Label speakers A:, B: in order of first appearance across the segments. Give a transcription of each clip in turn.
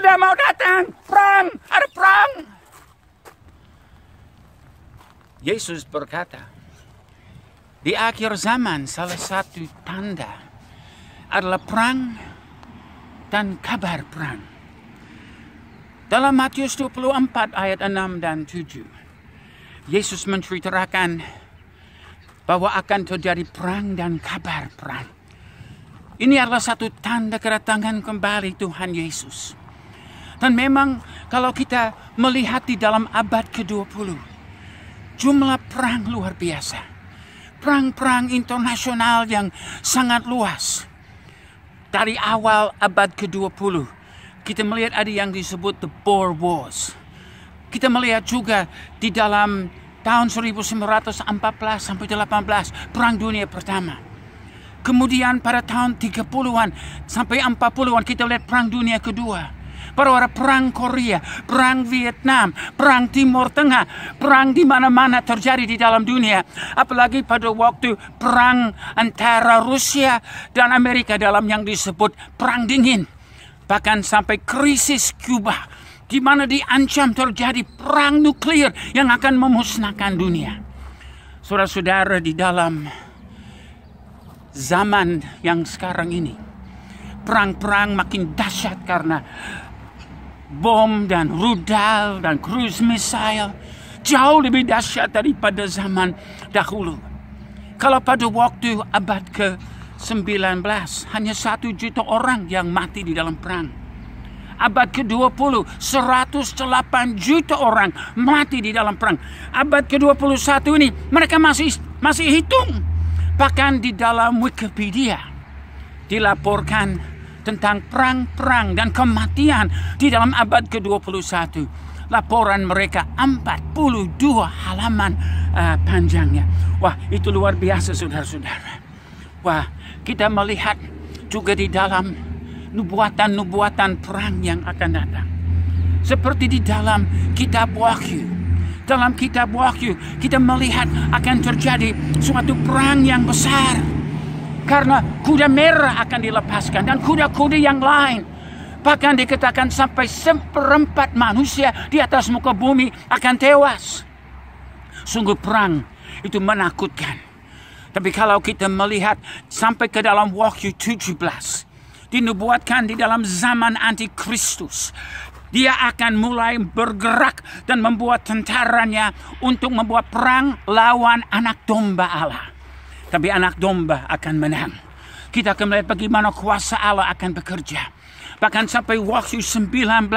A: sudah mau datang. Perang, ada perang. Yesus berkata, di akhir zaman salah satu tanda adalah perang dan kabar perang. Dalam Matius 24 ayat 6 dan 7, Yesus menceritakan bahwa akan terjadi perang dan kabar perang. Ini adalah satu tanda kedatangan kembali Tuhan Yesus. Dan memang kalau kita melihat di dalam abad ke-20, jumlah perang luar biasa. Perang-perang internasional yang sangat luas. Dari awal abad ke-20, kita melihat ada yang disebut the Boer Wars. Kita melihat juga di dalam tahun 1914 sampai 18, Perang Dunia Pertama. Kemudian pada tahun 30-an sampai 40-an kita lihat Perang Dunia Kedua. Baru ada Perang Korea, Perang Vietnam, Perang Timur Tengah, perang di mana-mana terjadi di dalam dunia. Apalagi pada waktu perang antara Rusia dan Amerika dalam yang disebut Perang Dingin. Bahkan sampai krisis Kuba, di mana diancam terjadi perang nuklir yang akan memusnahkan dunia. Saudara-saudara, di dalam zaman yang sekarang ini, perang-perang makin dahsyat karena bom dan rudal dan cruise missile jauh lebih dahsyat daripada zaman dahulu. Kalau pada waktu abad ke-19 hanya 1 juta orang yang mati di dalam perang. Abad ke-20 108 juta orang mati di dalam perang. Abad ke-21 ini mereka masih hitung. Bahkan di dalam Wikipedia dilaporkan tentang perang-perang dan kematian di dalam abad ke-21. Laporan mereka 42 halaman panjangnya. Wah, itu luar biasa saudara-saudara. Wah, kita melihat juga di dalam nubuatan-nubuatan perang yang akan datang. Seperti di dalam kitab Wahyu. Dalam kitab Wahyu kita melihat akan terjadi suatu perang yang besar. Karena kuda merah akan dilepaskan dan kuda-kuda yang lain. Bahkan dikatakan sampai 1/4 manusia di atas muka bumi akan tewas. Sungguh perang itu menakutkan. Tapi kalau kita melihat sampai ke dalam Wahyu 17, dinubuatkan di dalam zaman antikristus. Dia akan mulai bergerak dan membuat tentaranya untuk membuat perang lawan anak domba Allah. Tapi anak domba akan menang. Kita akan melihat bagaimana kuasa Allah akan bekerja. Bahkan sampai Wahyu 19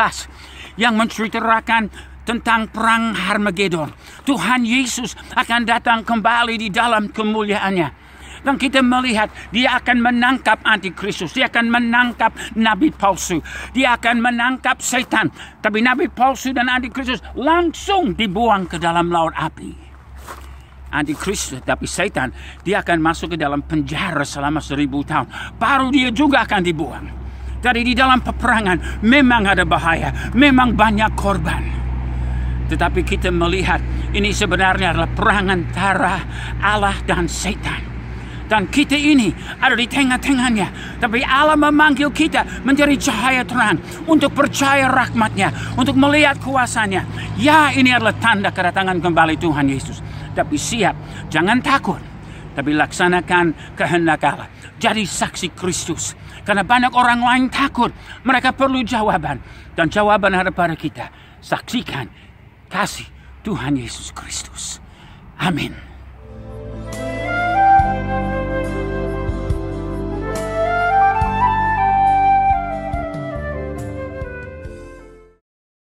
A: yang menceritakan tentang perang Harmagedon. Tuhan Yesus akan datang kembali di dalam kemuliaannya. Dan kita melihat dia akan menangkap antikristus. Dia akan menangkap nabi palsu. Dia akan menangkap setan. Tapi nabi palsu dan antikristus langsung dibuang ke dalam laut api. Antikristus, tapi setan, dia akan masuk ke dalam penjara selama 1000 tahun. Baru dia juga akan dibuang. Jadi di dalam peperangan memang ada bahaya, memang banyak korban. Tetapi kita melihat ini sebenarnya adalah perang antara Allah dan setan. Dan kita ini ada di tengah-tengahnya. Tapi Allah memanggil kita menjadi cahaya terang. Untuk percaya rahmat-Nya. Untuk melihat kuasanya. Ya, ini adalah tanda kedatangan kembali Tuhan Yesus. Tapi siap, jangan takut. Tapi laksanakan kehendak Allah. Jadi saksi Kristus. Karena banyak orang lain takut. Mereka perlu jawaban. Dan jawaban ada pada kita. Saksikan kasih Tuhan Yesus Kristus. Amin.